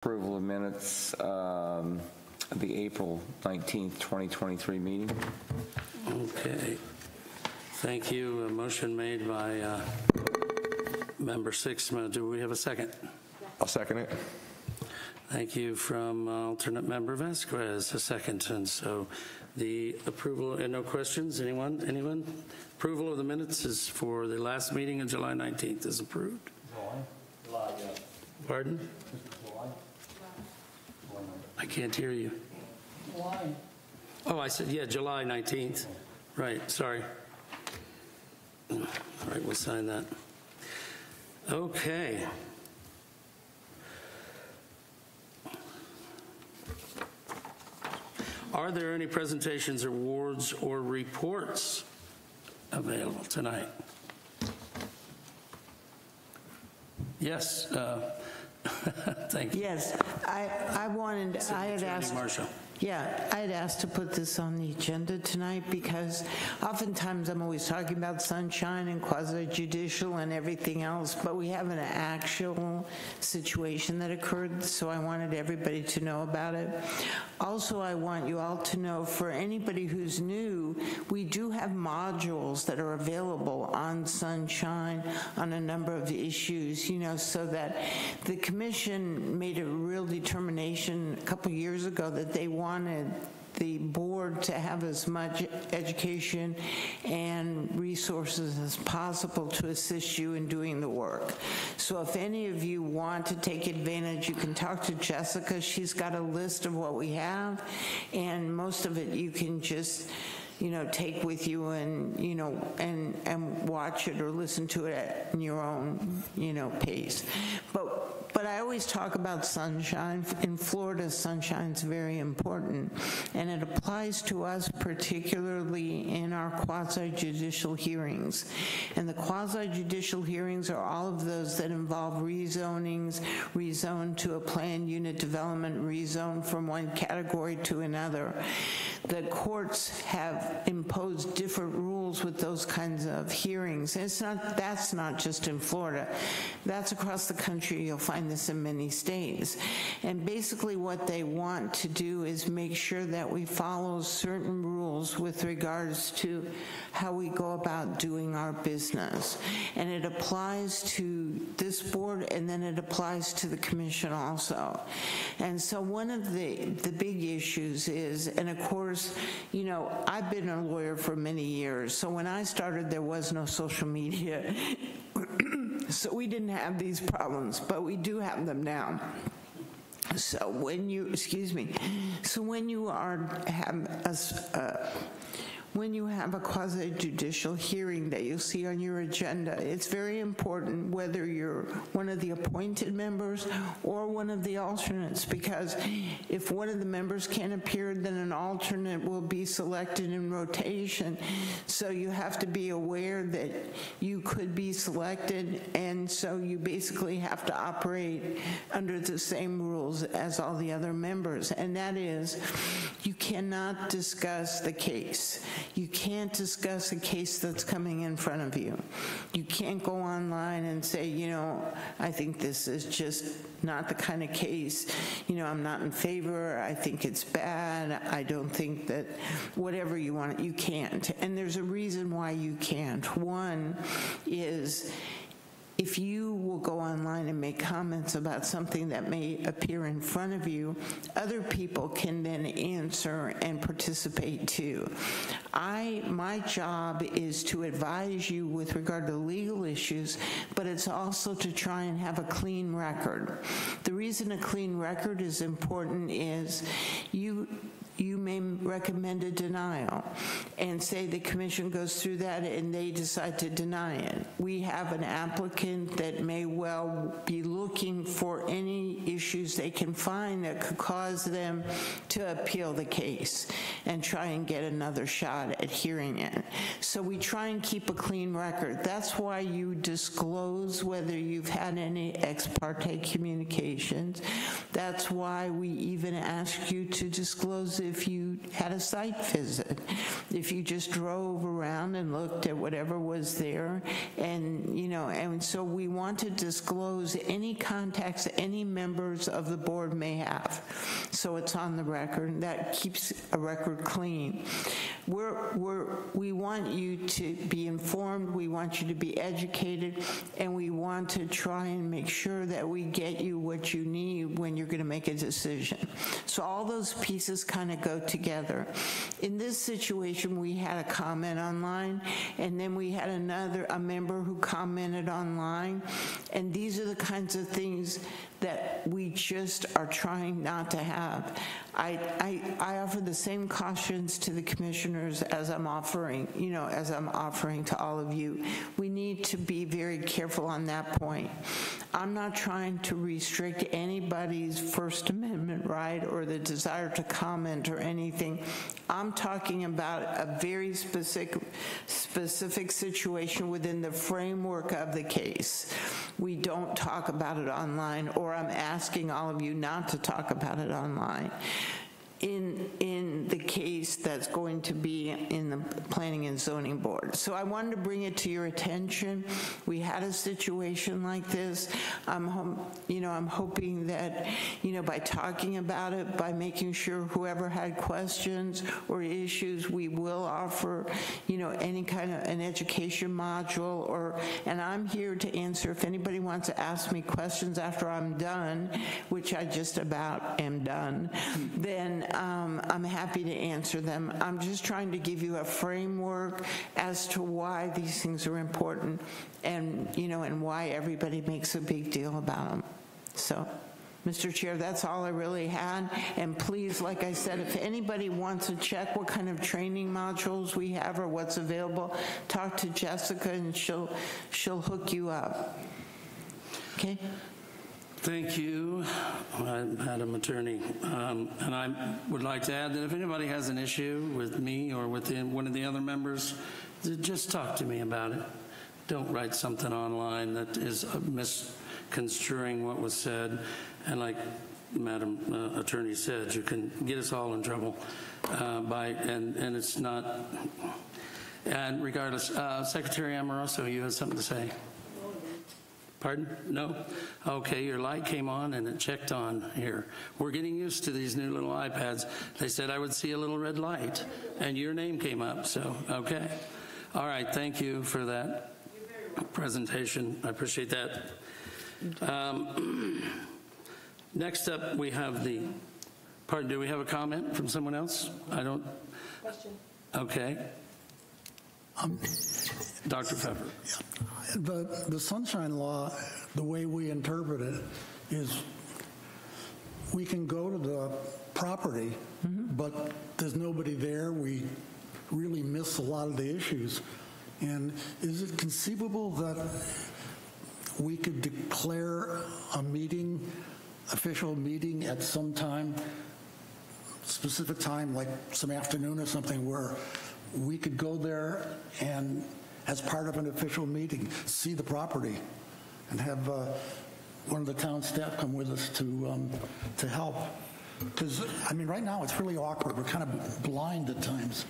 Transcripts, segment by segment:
Approval of minutes of the April 19th, 2023 meeting. Okay. Thank you. A motion made by Member Six. Do we have a second? I'll second it. Thank you from alternate member Vasquez, a second. And so the approval, and no questions? Anyone? Approval of the minutes is for the last meeting of July 19th is approved. July, yeah. Pardon? July? I can't hear you. July. Oh, I said, yeah, July 19th. Right, sorry. All right, we'll sign that. Okay. Are there any presentations, awards, or reports available tonight? Yes. Thank you. Yes, I had asked. Marshall. Yeah, I had asked to put this on the agenda tonight because oftentimes I'm always talking about sunshine and quasi-judicial and everything else, but we have an actual situation that occurred, so I wanted everybody to know about it. Also, I want you all to know, for anybody who's new, we do have modules that are available on sunshine on a number of issues, so that the commission made a real determination a couple years ago that they wanted the board to have as much education and resources as possible to assist you in doing the work. So if any of you want to take advantage, you can talk to Jessica. She's got a list of what we have, and most of it you can just take with you and, and watch it or listen to it at your own, pace. But I always talk about sunshine. In Florida, sunshine's very important, and it applies to us particularly in our quasi-judicial hearings. And the quasi-judicial hearings are all of those that involve rezonings, rezone to a planned unit development, rezone from one category to another. The courts have imposed different rules with those kinds of hearings. And that's not just in Florida. That's across the country. You'll find this in many states. And basically what they want to do is make sure that we follow certain rules with regards to how we go about doing our business. And it applies to this board, and then it applies to the commission also. And so one of the big issues is, and of course, I've been a lawyer for many years, so when I started, there was no social media. So we didn't have these problems, but we do have them now. So when you, when you have a quasi-judicial hearing that you'll see on your agenda, it's very important whether you're one of the appointed members or one of the alternates, because if one of the members can't appear, then an alternate will be selected in rotation. So you have to be aware that you could be selected, and so you basically have to operate under the same rules as all the other members, and that is you cannot discuss the case. You can't discuss a case that's coming in front of you. You can't go online and say, I think this is just not the kind of case, I'm not in favor, I think it's bad, I don't think that, whatever you want, you can't. And there's a reason why you can't. One is, if you will go online and make comments about something that may appear in front of you, other people can then answer and participate too. My job is to advise you with regard to legal issues, but it's also to try and have a clean record. The reason a clean record is important is you may recommend a denial and say the commission goes through that and they decide to deny it. We have an applicant that may well be looking for any issues they can find that could cause them to appeal the case and try and get another shot at hearing it. So we try and keep a clean record. That's why you disclose whether you've had any ex parte communications. That's why we even ask you to disclose if you had a site visit, if you just drove around and looked at whatever was there, and, you know, and so we want to disclose any contacts any members of the board may have. So it's on the record, and that keeps a record clean. We want you to be informed, we want you to be educated, and we want to try and make sure that we get you what you need when you're going to make a decision. So all those pieces kind of go together. In this situation, we had a comment online, and then we had a member who commented online, and these are the kinds of things that we just are trying not to have. I offer the same cautions to the commissioners as I'm offering, you know, as I'm offering to all of you. We need to be very careful on that point. I'm not trying to restrict anybody's First Amendment right or the desire to comment or anything. I'm talking about a very specific situation within the framework of the case. We don't talk about it online, or I'm asking all of you not to talk about it online. In the case that's going to be in the Planning and Zoning Board. So I wanted to bring it to your attention. We had a situation like this. I'm hoping that, you know, by talking about it, by making sure whoever had questions or issues, we will offer, you know, any kind of an education module, and I'm here to answer if anybody wants to ask me questions after I'm done, which I just about am done, then I'm happy to answer them. I'm just trying to give you a framework as to why these things are important, and, you know, and why everybody makes a big deal about them. So, Mr. Chair, that's all I really had. And please, like I said, if anybody wants to check what kind of training modules we have or what's available, talk to Jessica and she'll hook you up. Okay? Thank you, Madam Attorney. And I would like to add that if anybody has an issue with me or with one of the other members, just talk to me about it. Don't write something online that is misconstruing what was said. And like Madam Attorney said, you can get us all in trouble and it's not. And regardless, Secretary Amoroso, you have something to say? Pardon? No? Okay, your light came on and it checked on here. We're getting used to these new little iPads. They said I would see a little red light, and your name came up, so, okay. All right, thank you for that presentation. I appreciate that. Next up, we have pardon, do we have a comment from someone else? I don't. Question. Okay. Dr. Pfeffer. The Sunshine Law, the way we interpret it, is we can go to the property, but there's nobody there. We really miss a lot of the issues. And is it conceivable that we could declare a meeting, official meeting at some time, specific time, like some afternoon or something, where we could go there and, as part of an official meeting, see the property and have one of the town staff come with us to help? Because, I mean, right now it's really awkward. We're kind of blind at times.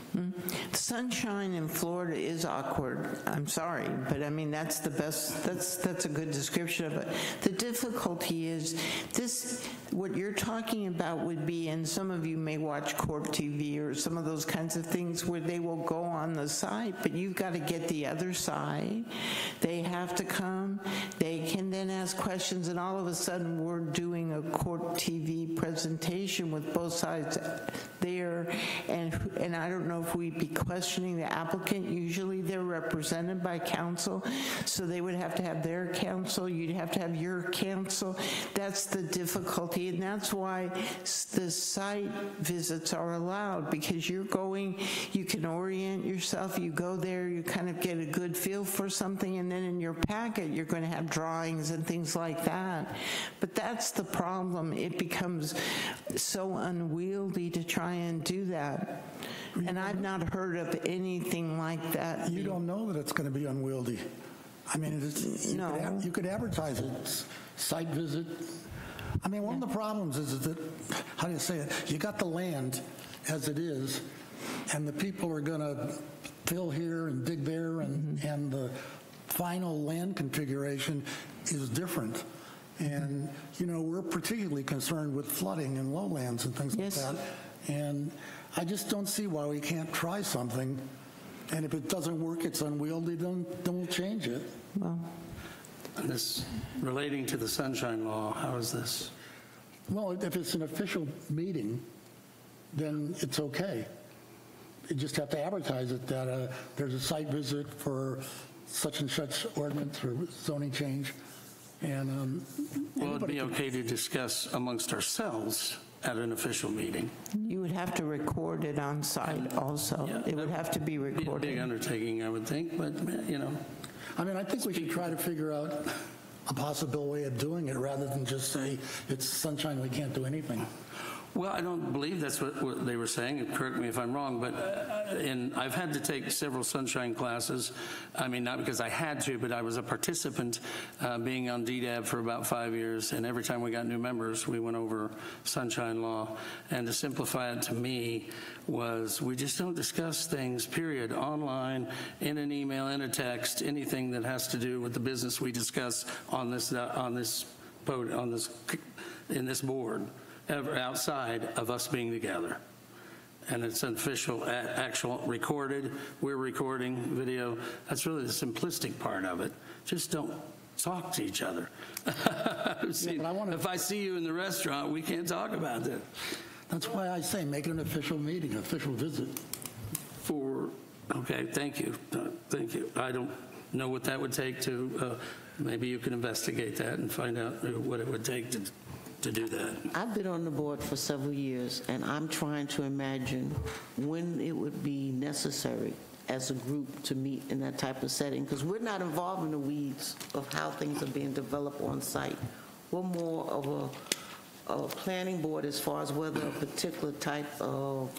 Sunshine in Florida is awkward. I'm sorry, but I mean, that's the best, that's a good description of it. The difficulty is this, what you're talking about would be, and some of you may watch Court TV or some of those kinds of things where they will go on the site, but you've got to get the other side. They have to come, they can then ask questions, and all of a sudden we're doing a Court TV presentation with both sides there, and I don't know if we'd be questioning the applicant. Usually they're represented by counsel, so they would have to have their counsel, you'd have to have your counsel. That's the difficulty, and that's why the site visits are allowed, because you're going, you can orient yourself, you go there, you kind of get a good feel for something, and then in your packet you're going to have drawings and things like that. But that's the problem. It becomes so unwieldy to try and do that. And I've not heard of anything like that. You don't know that it's going to be unwieldy. I mean, you could advertise it, site visit. I mean, one of the problems is that, how do you say it? You got the land, as it is, and the people are going to fill here and dig there, and the final land configuration is different. And, you know, we're particularly concerned with flooding and lowlands and things Yes. like that. And I just don't see why we can't try something. And if it doesn't work, it's unwieldy, then we'll change it. Well, And this, relating to the Sunshine Law, how is this? Well, if it's an official meeting, then it's okay. You just have to advertise it that there's a site visit for such and such ordinance or zoning change. And Well, it'd anybody be can- okay to discuss amongst ourselves at an official meeting. you would have to record it on site also. Yeah. It would have to be Be a big recorded. undertaking, I would think, but, you know. I mean, I think we should try to figure out a possible way of doing it rather than just say, it's sunshine, we can't do anything. Well, I don't believe that's what they were saying, and correct me if I'm wrong, but I've had to take several sunshine classes. I mean, not because I had to, but I was a participant being on DDAB for about 5 years, and every time we got new members, we went over sunshine law. And to simplify it to me was we just don't discuss things, period, online, in an email, in a text, anything that has to do with the business we discuss in this board, ever outside of us being together. And it's an official, actual recorded, we're recording video. That's really the simplistic part of it. Just don't talk to each other. See, but I wanna- if I see you in the restaurant, we can't talk about that. That's why I say make it an official meeting, official visit. Okay, thank you. Thank you. I don't know what that would take to, maybe you can investigate that and find out what it would take to do that. I've been on the board for several years, and I'm trying to imagine when it would be necessary as a group to meet in that type of setting, because we're not involved in the weeds of how things are being developed on site. We're more of a planning board as far as whether a particular type of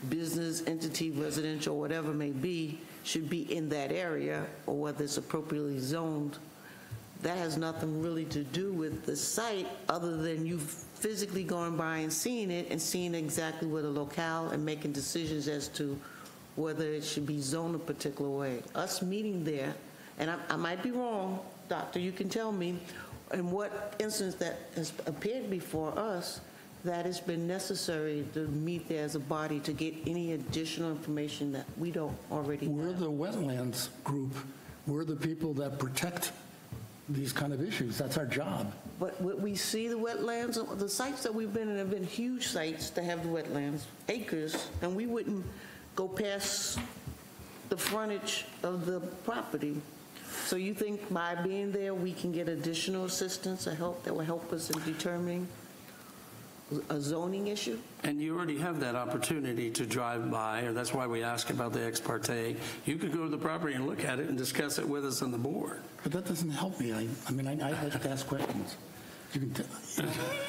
business entity, residential, whatever it may be, should be in that area, or whether it's appropriately zoned. That has nothing really to do with the site, other than you've physically gone by and seen it and seen exactly where the locale and making decisions as to whether it should be zoned a particular way. Us meeting there, and I might be wrong, Doctor, you can tell me, in what instance that has appeared before us that it's been necessary to meet there as a body to get any additional information that we don't already We're have. the wetlands group. We're the people that protect these kind of issues. That's our job. But what we see the wetlands, the sites that we've been in have been huge sites that have the wetlands, acres, and we wouldn't go past the frontage of the property. So you think by being there, we can get additional assistance or help that will help us in determining a zoning issue? And you already have that opportunity to drive by, or that's why we ask about the ex parte. You could go to the property and look at it and discuss it with us on the board. But that doesn't help me. I mean, I like to ask questions. You can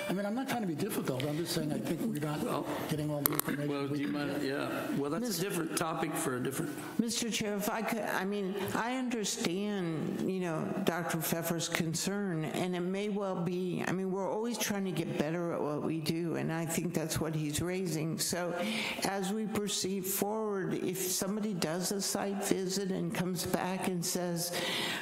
I mean, I'm not trying to be difficult. I'm just saying I think we're not getting all the information. Well, do we you can mind? get. Yeah. Well, that's a different topic for a different. Mr. Chair, if I could, I mean, I understand, you know, Dr. Pfeffer's concern, and it may well be, I mean, we're always trying to get better at what we do, and I think that's what he's raising. So as we proceed forward, if somebody does a site visit and comes back and says,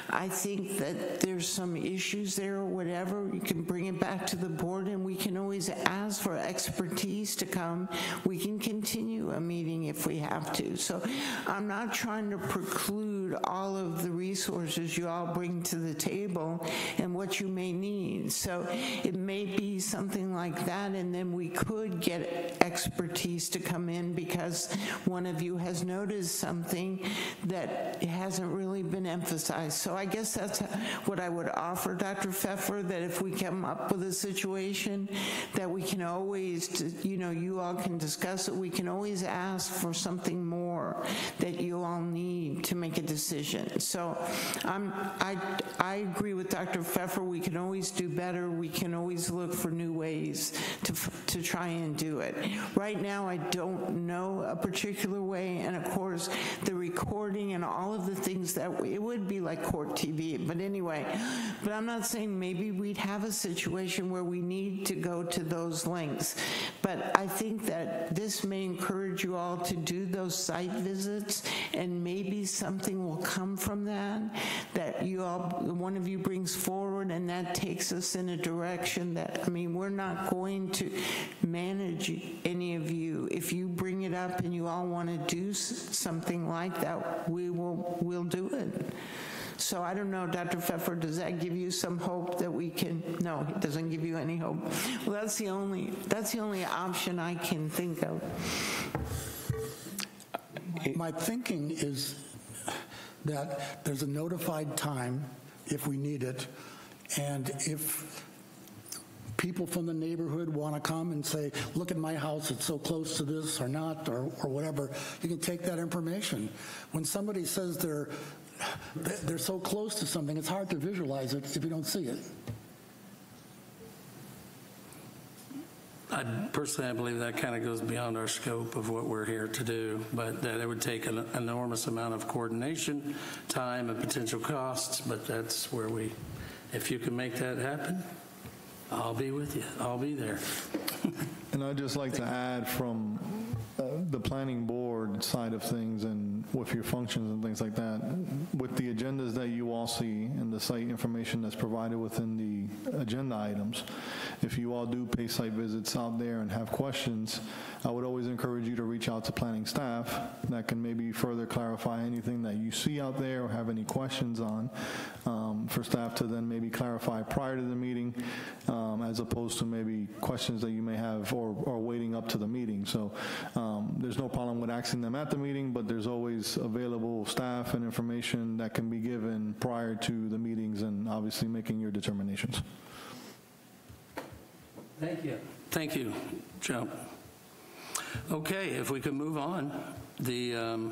I think that there's some issues there or whatever, you can bring it back to the board, and we can always ask for expertise to come. We can continue a meeting if we have to. So I'm not trying to preclude all of the resources you all bring to the table and what you may need. So it may be something like that, and then we could get expertise to come in because one of you has noticed something that hasn't really been emphasized. So I guess that's what I would offer, Dr. Pfeffer, that if we come up with a situation that we can always, you know, you all can discuss it, we can always ask for something more that you all need to make a decision. So I agree with Dr. Pfeffer, we can always do better, we can always look for new ways to try and do it. Right now, I don't know a particular way way, and of course, the recording and all of the things that, it would be like court TV, but anyway, but I'm not saying maybe we'd have a situation where we need to go to those lengths, but I think that this may encourage you all to do those site visits, and maybe something will come from that you all, one of you brings forward, and that takes us in a direction that, I mean, we're not going to manage any of you. If you bring it up and you all want to do something like that, we'll do it. So I don't know, Dr. Pfeffer, does that give you some hope that we can? No, it doesn't give you any hope. Well, that's the only option I can think of. My thinking is that there's a notified time if we need it, and if people from the neighborhood want to come and say, look at my house, it's so close to this or not, or whatever, you can take that information. When somebody says they're so close to something, it's hard to visualize it if you don't see it. I believe that kind of goes beyond our scope of what we're here to do, but that it would take an enormous amount of coordination, time, and potential costs, but that's where if you can make that happen, I'll be with you. I'll be there. And I'd just like to add from the planning board side of things, and with your functions and things like that, with the agendas that you all see and the site information that's provided within the agenda items, if you all do pay site visits out there and have questions, I would always encourage you to reach out to planning staff that can maybe further clarify anything that you see out there or have any questions on, for staff to then maybe clarify prior to the meeting, as opposed to maybe questions that you may have or waiting up to the meeting. So there's no problem with asking them at the meeting, but there's always available staff and information that can be given prior to the meetings, and obviously making your determinations. Thank you. Thank you, Joe. Okay, if we could move on. The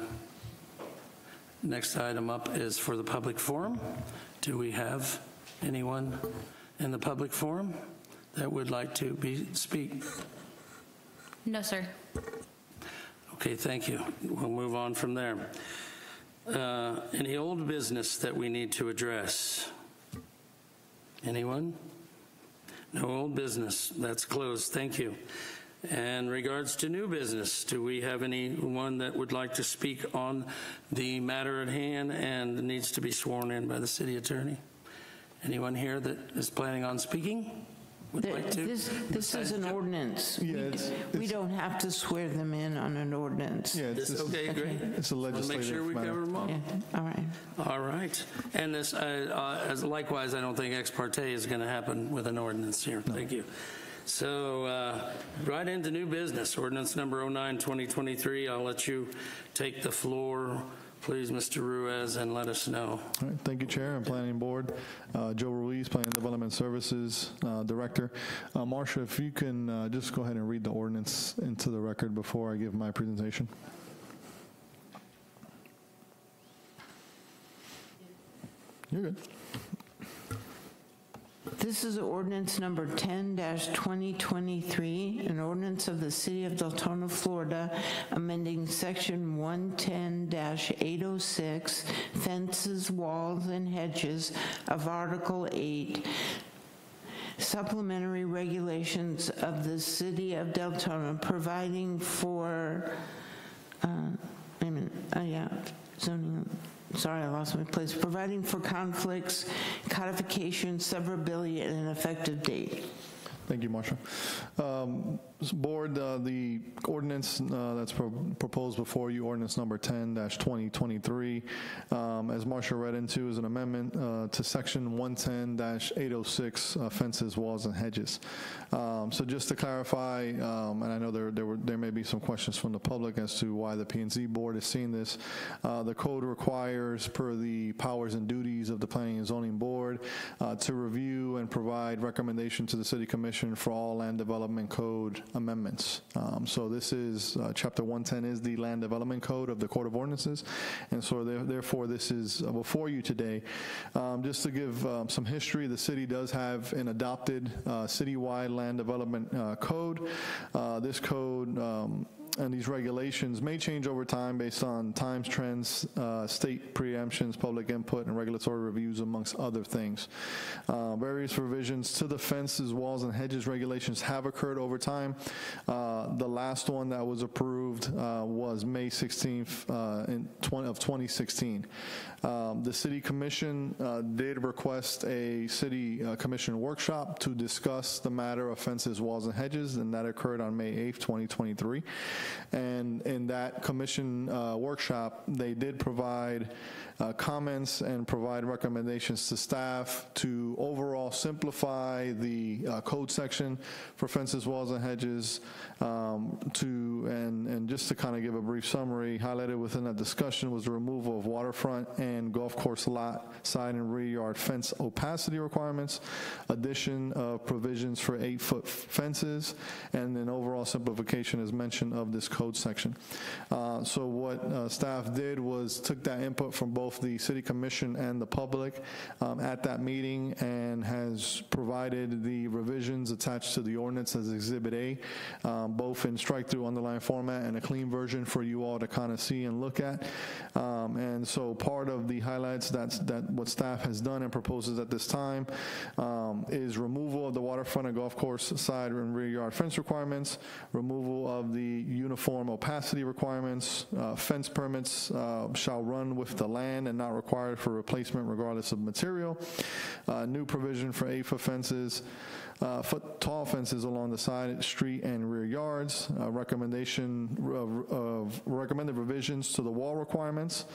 next item up is for the public forum. Do we have anyone in the public forum that would like to speak? No, sir. Okay, thank you. We'll move on from there. Any old business that we need to address? Anyone? No old business. That's closed. Thank you. And regards to new business, do we have anyone that would like to speak on the matter at hand and needs to be sworn in by the city attorney? Anyone here that is planning on speaking? Would like to? This is an ordinance. Yeah, we don't have to swear them in on an ordinance. Yeah, Okay, great. It's a legislative Make sure we matter. cover them all. Yeah, all right. All right. And this, as likewise, I don't think ex parte is going to happen with an ordinance here. No. Thank you. So right into new business, ordinance number 09-2023. I'll let you take the floor, please, Mr. Ruiz, and let us know. All right, thank you, Chair and Planning Board. Joe Ruiz, Planning Development Services Director. Marcia, if you can just go ahead and read the ordinance into the record before I give my presentation. You're good. This is ordinance number 10-2023, an ordinance of the City of Deltona, Florida, amending section 110-806, fences, walls, and hedges of Article 8, supplementary regulations of the City of Deltona, providing for, zoning. Sorry, I lost my place. Providing for conflicts, codification, severability, and an effective date. Thank you, Marcia. Board, the ordinance that's proposed before you, ordinance number 10-2023, as Marcia read into, is an amendment to section 110-806, fences, walls, and hedges. So just to clarify, and I know there may be some questions from the public as to why the P&Z board is seeing this. The code requires, per the powers and duties of the Planning and Zoning Board, to review and provide recommendation to the City Commission for all land development code amendments. So this is, chapter 110 is the land development code of the Code of Ordinances, and so therefore this is before you today. Just to give some history, the city does have an adopted citywide land development code. This code and these regulations may change over time based on times, trends, state preemptions, public input, and regulatory reviews, amongst other things. Various revisions to the fences, walls, and hedges regulations have occurred over time. The last one that was approved was May 16th of 2016. The City Commission did request a City Commission workshop to discuss the matter of fences, walls, and hedges, and that occurred on May 8th, 2023. And in that Commission workshop, they did provide comments and provide recommendations to staff to overall simplify the code section for fences, walls, and hedges, and just to kind of give a brief summary, highlighted within that discussion was the removal of waterfront and golf course lot, side, and rear yard fence opacity requirements, addition of provisions for 8-foot fences, and an overall simplification, as mentioned, of this code section. So what staff did was took that input from both the City Commission and the public at that meeting, and has provided the revisions attached to the ordinance as Exhibit A, both in strike-through underline format and a clean version for you all to kind of see and look at. And so part of the highlights that what staff has done and proposes at this time is removal of the waterfront and golf course side and rear yard fence requirements, removal of the uniform opacity requirements, fence permits shall run with the land and not required for replacement regardless of material, new provision for 8-foot fences, foot tall fences along the side, street, and rear yards, recommended revisions to the wall requirements,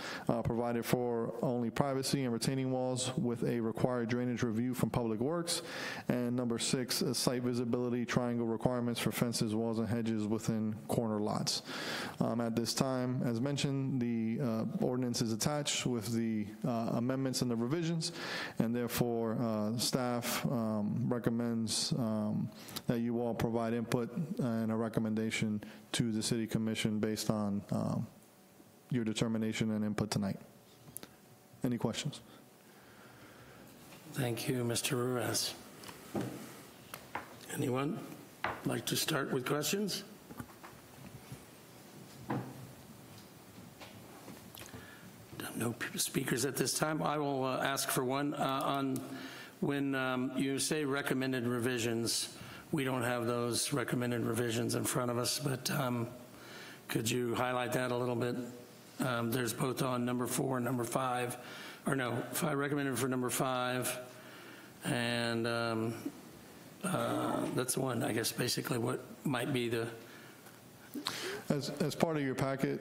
provided for only privacy and retaining walls with a required drainage review from Public Works, and number 6, site visibility triangle requirements for fences, walls, and hedges within corner lots. At this time, as mentioned, the ordinance is attached with the amendments and the revisions, and therefore staff recommends that you all provide input and a recommendation to the City Commission based on your determination and input tonight. Any questions? Thank you, Mr. Ruiz. Anyone like to start with questions? No speakers at this time. I will ask for one. On when you say recommended revisions, we don't have those recommended revisions in front of us, but could you highlight that a little bit? There's both on number 4 and number 5, or no, 5 recommended for number 5, and that's the one, I guess, basically what might be the... As part of your packet,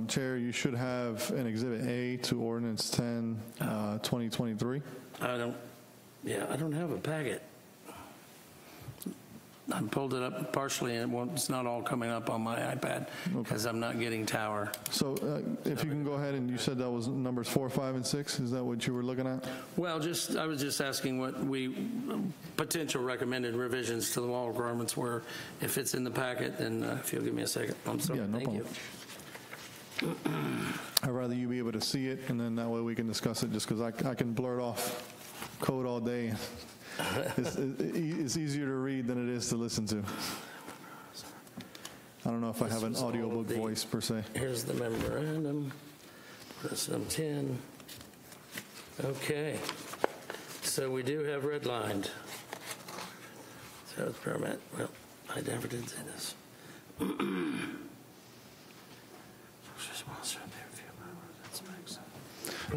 Chair, you should have an Exhibit A to Ordinance 10, 2023. I don't have a packet. I pulled it up partially, and it's not all coming up on my iPad because I'm not getting tower. So if you can go ahead, and you said that was numbers 4, 5, and 6. Is that what you were looking at? Well, I was just asking what potential recommended revisions to the wall requirements were. If it's in the packet, then if you'll give me a second. I'm sorry. Yeah, no problem. I'd rather you be able to see it, and then that way we can discuss it, just because I can blurt off code all day. It's easier to read than it is to listen to. I don't know if I have an audiobook voice per se. Here's the memorandum. Press 10. Okay. So we do have redlined. So it's permit. Well, I never did say this.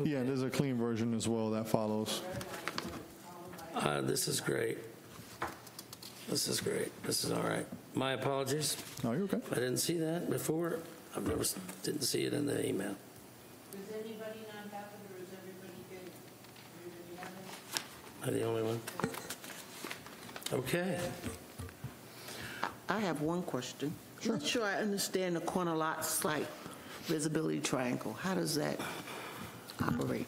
Yeah, there's a clean version as well that follows. This is great. This is great. This is all right. My apologies. No, you're okay. I didn't see that before. Didn't see it in the email. Does anybody not have it, or is everybody good? Everybody have it? Am I the only one? Okay. I have one question. Sure. I'm not sure I understand the corner lot site visibility triangle. How does that operate?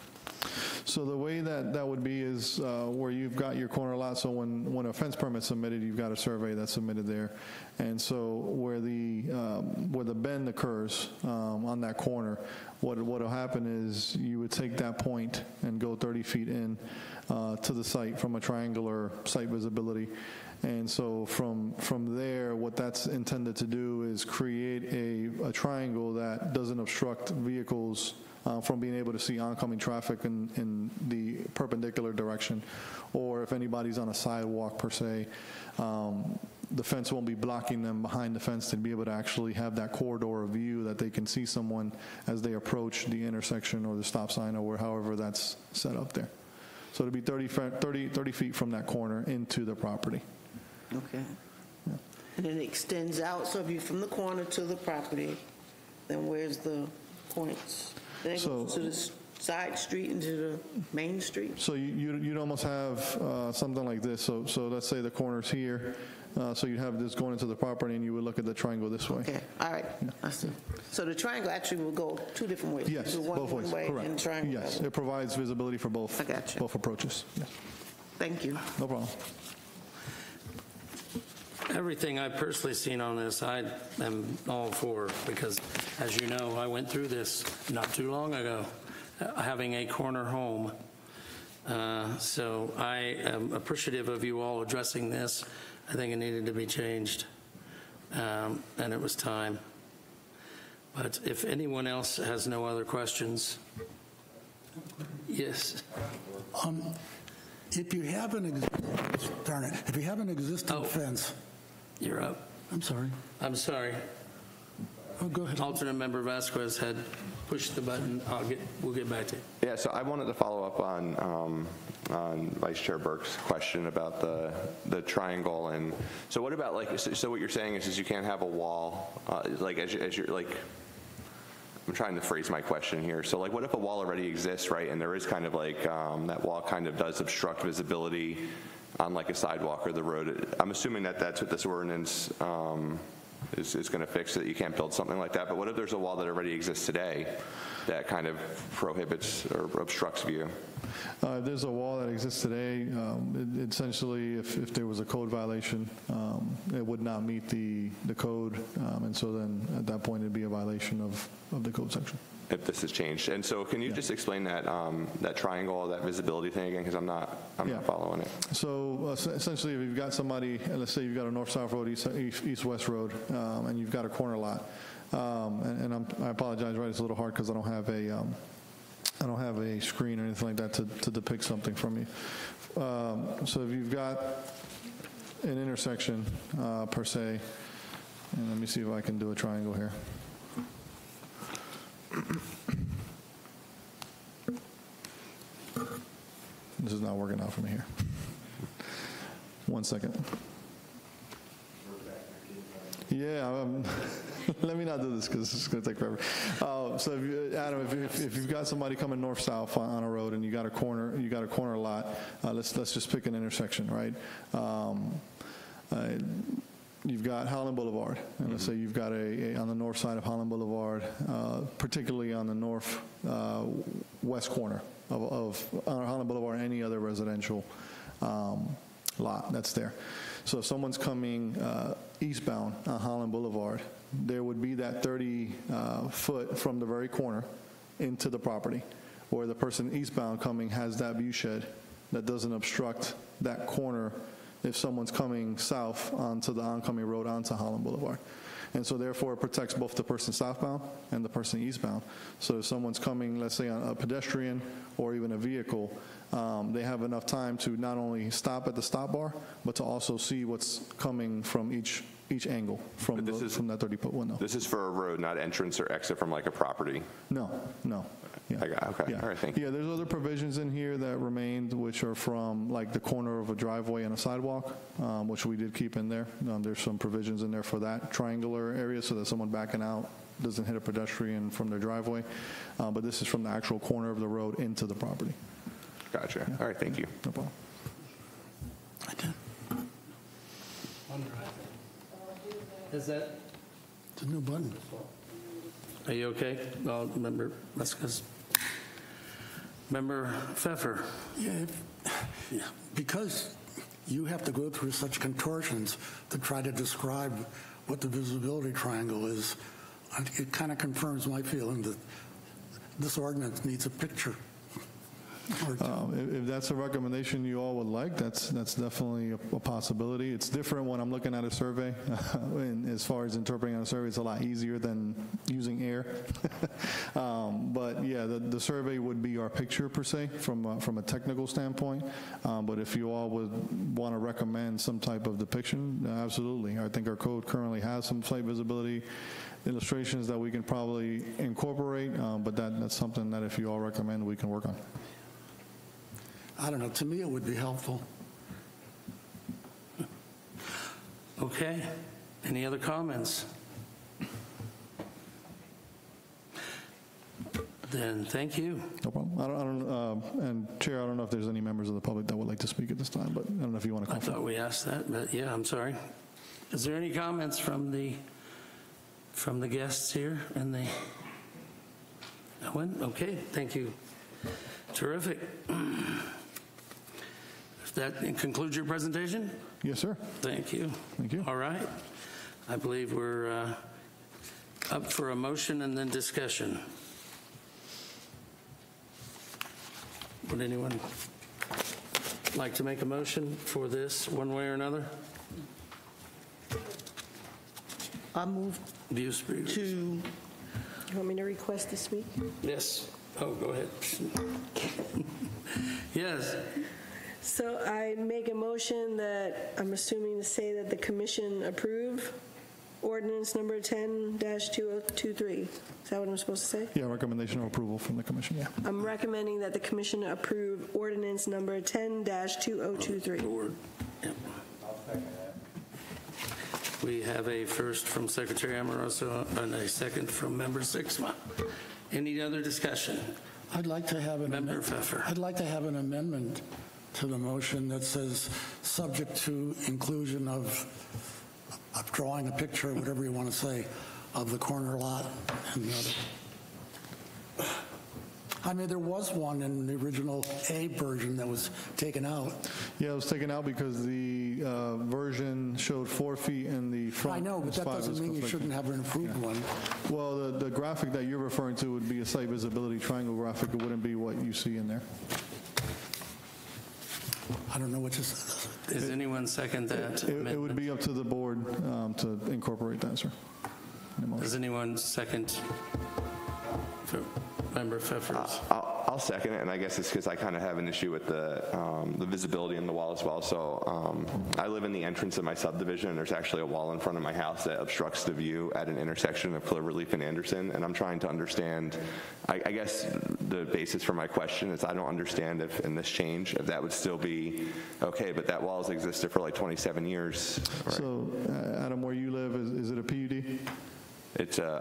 So the way that would be is where you've got your corner lot. So when a fence permit's submitted, you've got a survey that's submitted there, and so where the bend occurs on that corner, what'll happen is you would take that point and go 30 feet in to the site from a triangular site visibility, And so from there, what that's intended to do is create a triangle that doesn't obstruct vehicles from being able to see oncoming traffic in the perpendicular direction, or if anybody's on a sidewalk per se, the fence won't be blocking them behind the fence to be able to actually have that corridor of view that they can see someone as they approach the intersection or the stop sign or however that's set up there. So it'll be 30 feet from that corner into the property. Okay. And then it extends out, so if you're from the corner to the property, then where's the points? Then it goes to the side street into the main street? So you'd almost have something like this. So let's say the corner's here. So you'd have this going into the property, and you would look at the triangle this way. Okay, all right, I see. So the triangle actually will go two different ways? Yes, both ways, One way correct. and triangle the Yes, other. it provides visibility for both. I got you. Both approaches. Yes. Thank you. No problem. Everything I've personally seen on this, I am all for, because as you know, I went through this not too long ago, having a corner home. So I am appreciative of you all addressing this. I think it needed to be changed, and it was time. But if anyone else has no other questions, yes. If you have an existing fence, You're up. I'm sorry. I'm sorry. Oh, go ahead. Alternate member Vasquez had pushed the button. We'll get back to you. Yeah, so I wanted to follow up on Vice Chair Burke's question about the triangle. And so what about, like, so what you're saying is you can't have a wall, like as you're like, I'm trying to phrase my question here. So like, what if a wall already exists, right? And there is kind of like, that wall kind of does obstruct visibility on like a sidewalk or the road. I'm assuming that that's what this ordinance is going to fix, that you can't build something like that. But what if there's a wall that already exists today that kind of prohibits or obstructs view? There's a wall that exists today. Essentially, if there was a code violation, it would not meet the code, and so then at that point it'd be a violation of the code section. If this has changed. And so can you just explain that that triangle, that visibility thing again, because I'm not following it. So essentially, if you've got somebody, let's say you've got a north-south road, east-west road, and you've got a corner lot, and I apologize, right? It's a little hard because I don't have a screen or anything like that to depict something from you. So if you've got an intersection per se, and let me see if I can do a triangle here. This is not working out for me here. 1 second. Yeah, let me not do this because it's going to take forever. So, Adam, if you've got somebody coming north-south on a road and you got a corner lot, let's just pick an intersection, right? You've got Holland Boulevard, and let's say you've got on the north side of Holland Boulevard, particularly on the north-west corner of Holland Boulevard, any other residential lot that's there. So if someone's coming eastbound on Holland Boulevard, there would be that 30 foot from the very corner into the property, where the person eastbound coming has that view shed that doesn't obstruct that corner if someone's coming south onto the oncoming road onto Holland Boulevard. And so therefore it protects both the person southbound and the person eastbound. So if someone's coming, let's say on a pedestrian or even a vehicle, they have enough time to not only stop at the stop bar, but to also see what's coming from each angle from that 30-foot window. This is for a road, not entrance or exit from like a property? No. Yeah. Okay, Yeah. all right, thank you. Yeah, there's other provisions in here that remained, which are from like the corner of a driveway and a sidewalk, which we did keep in there. There's some provisions in there for that triangular area so that someone backing out doesn't hit a pedestrian from their driveway. But this is from the actual corner of the road into the property. Gotcha. Yeah. All right, thank you. No problem. I did. Is that? It's a new button. Are you okay? Member Vasquez. Member Pfeffer. Yeah, because you have to go through such contortions to try to describe what the visibility triangle is, it kind of confirms my feeling that this ordinance needs a picture. If that's a recommendation you all would like, that's definitely a possibility. It's different when I'm looking at a survey. And as far as interpreting on a survey, it's a lot easier than using air. But yeah, the survey would be our picture per se from a technical standpoint. But if you all would want to recommend some type of depiction, absolutely. I think our code currently has some site visibility illustrations that we can probably incorporate, but that's something that if you all recommend, we can work on. I don't know, to me it would be helpful. Okay. Any other comments? Then thank you. No problem. And Chair, I don't know if there's any members of the public that would like to speak at this time, but I don't know if you want to I comment. thought we asked that, but yeah, I'm sorry. Is there any comments from the guests here? And the no one? Okay, thank you. Terrific. If that concludes your presentation? Yes, sir. Thank you. Thank you. All right. I believe we're up for a motion and then discussion. Would anyone like to make a motion for this one way or another? I move Views to, You want me to request to speak? Yes. Oh, go ahead. Yes. So I make a motion that I'm assuming to say that the commission approve ordinance number 10-2023. Is that what I'm supposed to say? Yeah, recommendation of approval from the commission, yeah. I'm recommending that the commission approve ordinance number 10-2023. Board. Yep. I'll second that. We have a first from Secretary Amoroso and a second from Member Sixma. Any other discussion? I'd like to have Member Pfeffer. I'd like to have an amendment to the motion that says, subject to inclusion of drawing a picture, whatever you want to say, of the corner lot and the other. I mean, there was one in the original A version that was taken out. Yeah, it was taken out because the version showed 4 feet in the front. I know, but was that 5. doesn't It's mean you conflicting. shouldn't have an improved one. Well, the graphic that you're referring to would be a site visibility triangle graphic. It wouldn't be what you see in there. I don't know what you said. Does anyone second that It would amendment? be up to the board to incorporate that, sir. in the motion. Does anyone second for Member Pfeffer's? I'll second it, and I guess it's because I kind of have an issue with the visibility in the wall as well. So I live in the entrance of my subdivision, and there's actually a wall in front of my house that obstructs the view at an intersection of Cloverleaf and Anderson, and I'm trying to understand, I guess the basis for my question is I don't understand if in this change, if that would still be okay, but that wall has existed for like 27 years. Right? So, Adam, where you live, is it a PUD? It's a,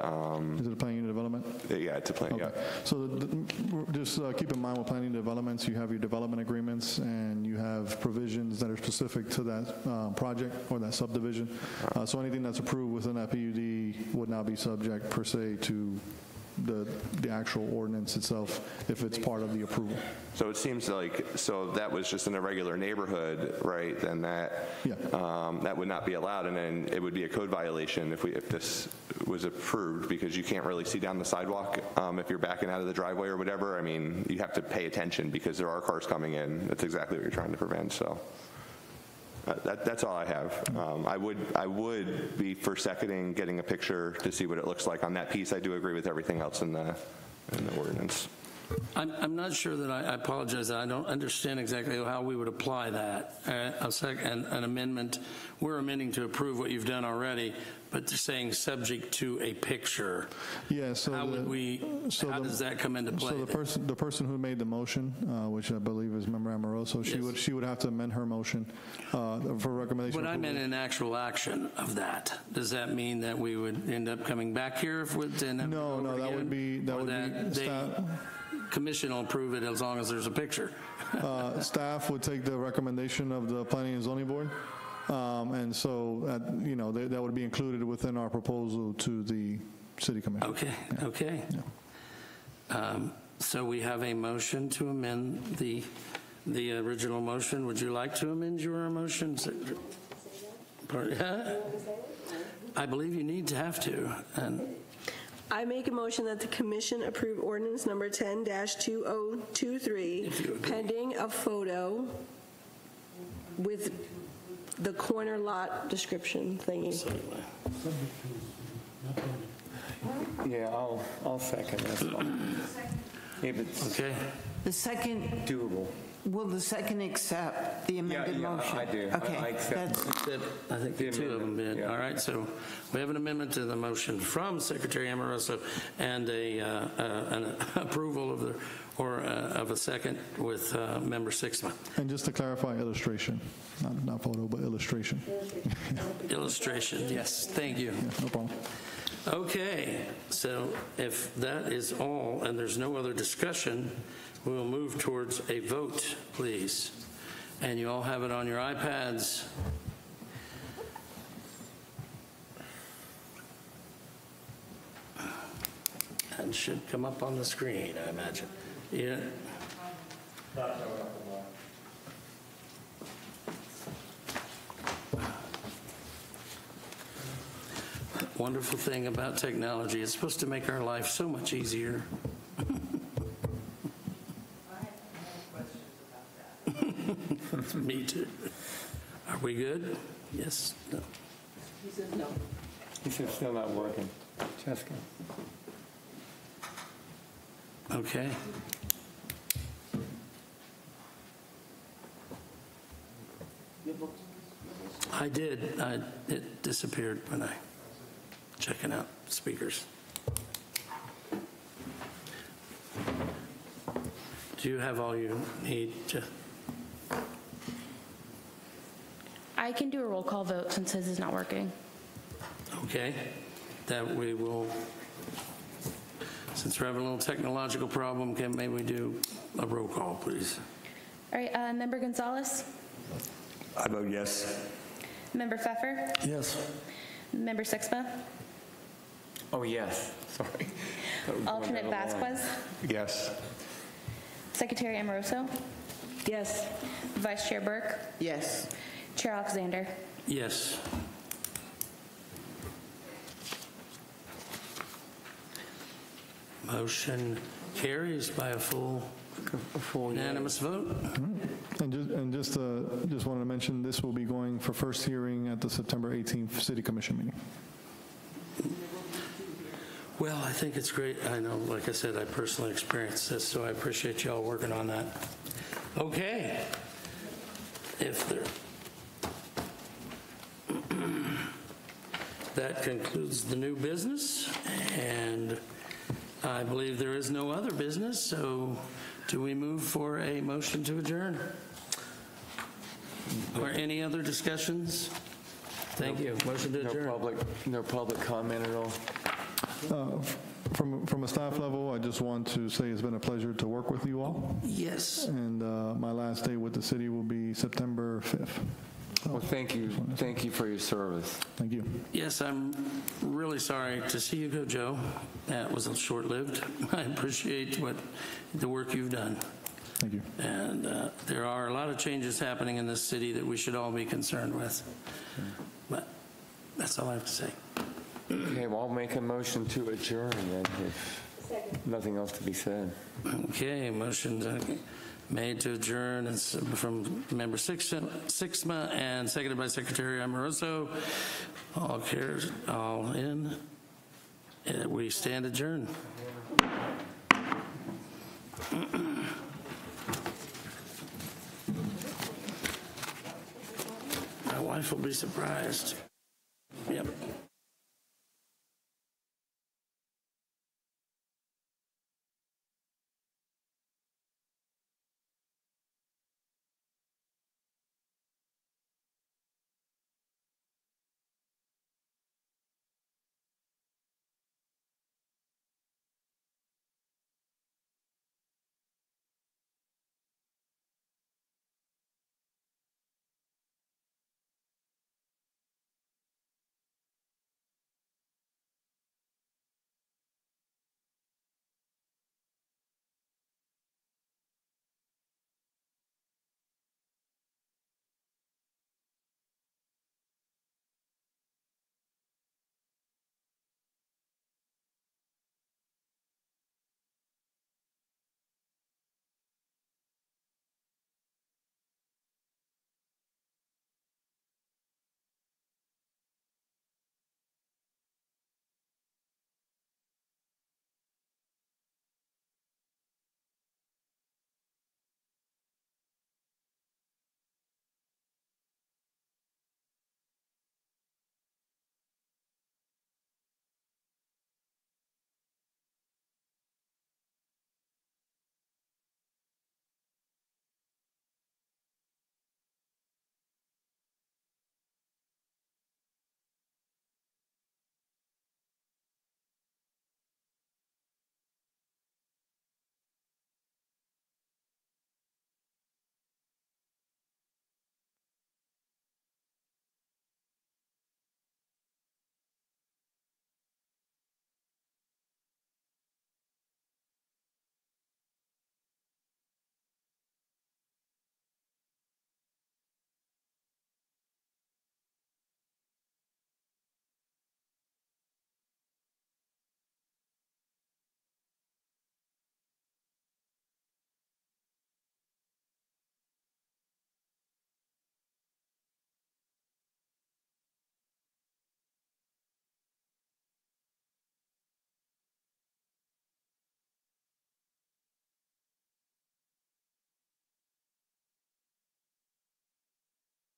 Is it a planning and development? yeah, it's a plan, Okay. yeah. So just keep in mind with planning developments, you have your development agreements and you have provisions that are specific to that project or that subdivision. So anything that's approved within that PUD would not be subject per se to the actual ordinance itself if it's part of the approval. So it seems like, so that was just in a regular neighborhood, right? Then that, Yeah. that would not be allowed, and then it would be a code violation if this was approved, because you can't really see down the sidewalk if you're backing out of the driveway or whatever. I mean, you have to pay attention because there are cars coming in. That's exactly what you're trying to prevent, so. That's all I have. I would be for seconding getting a picture to see what it looks like on that piece. I do agree with everything else in the ordinance. I'm not sure that I apologize. I don't understand exactly how we would apply that. An amendment, we're amending to approve what you've done already, but they're saying subject to a picture. Yeah. So How would we? How does that come into play? So the person who made the motion, which I believe is Member Amoroso, she would have to amend her motion for recommendation. But I meant an actual action of that. Does that mean that we would end up coming back here if we didn't have to go over that again? would be Commission will approve it as long as there's a picture. Staff would take the recommendation of the Planning and Zoning Board, and so that would be included within our proposal to the City Commission. Okay. Yeah. Okay. Yeah. So we have a motion to amend the original motion. Would you like to amend your motion? I believe you need to have to. And I make a motion that the commission approve ordinance number 10-2023, pending a photo with the corner lot description thingy. Yeah, I'll second that. If it's Okay. The second, doable. will the second accept the amended Yeah, motion? I do. Okay, I accept that's- I think the two of them did. Yeah. All right, so we have an amendment to the motion from Secretary Amoroso and an approval of of a second with Member Sixma. And just to clarify, illustration, not photo, but illustration. Illustration, yes, thank you. Yeah, no problem. Okay, so if that is all and there's no other discussion, we'll move towards a vote, please. And you all have it on your iPads. And should come up on the screen, I imagine. Yeah. Wonderful thing about technology, it's supposed to make our life so much easier. Me too. Are we good? Yes? No. He said no. He said still not working. Jessica. Okay. I did. It disappeared when I checking out speakers. Do you have all you need to? I can do a roll call vote since his is not working. Okay. That we will, since we're having a little technological problem, can maybe we do a roll call, please? All right, Member Gonzalez, I vote yes. Member Pfeffer, Yes. Member Sixma, Oh, yes, sorry. Alternate Vasquez, Yes. Secretary Amoroso, Yes. Vice Chair Burke, Yes. Chair Alexander. Yes. Motion carries by a full unanimous vote. And just wanted to mention, this will be going for first hearing at the September 18th City Commission meeting. Well, I think it's great. I know, like I said, I personally experienced this, so I appreciate y'all working on that. Okay. If there... That concludes the new business, and I believe there is no other business, so do we move for a motion to adjourn? Or any other discussions? Thank you. Motion to adjourn. No public comment at all? From a staff level, I just want to say it's been a pleasure to work with you all. Yes. And my last day with the city will be September 5th. Well, thank you. Thank you for your service. Thank you. Yes, I'm really sorry to see you go, Joe. That was short-lived. I appreciate the work you've done. Thank you. And there are a lot of changes happening in this city that we should all be concerned with. But that's all I have to say. Okay, well, I'll make a motion to adjourn then, if nothing else to be said. Okay, motion made to adjourn from Member Sixma and seconded by Secretary Amoroso. All in. We stand adjourned. My wife will be surprised.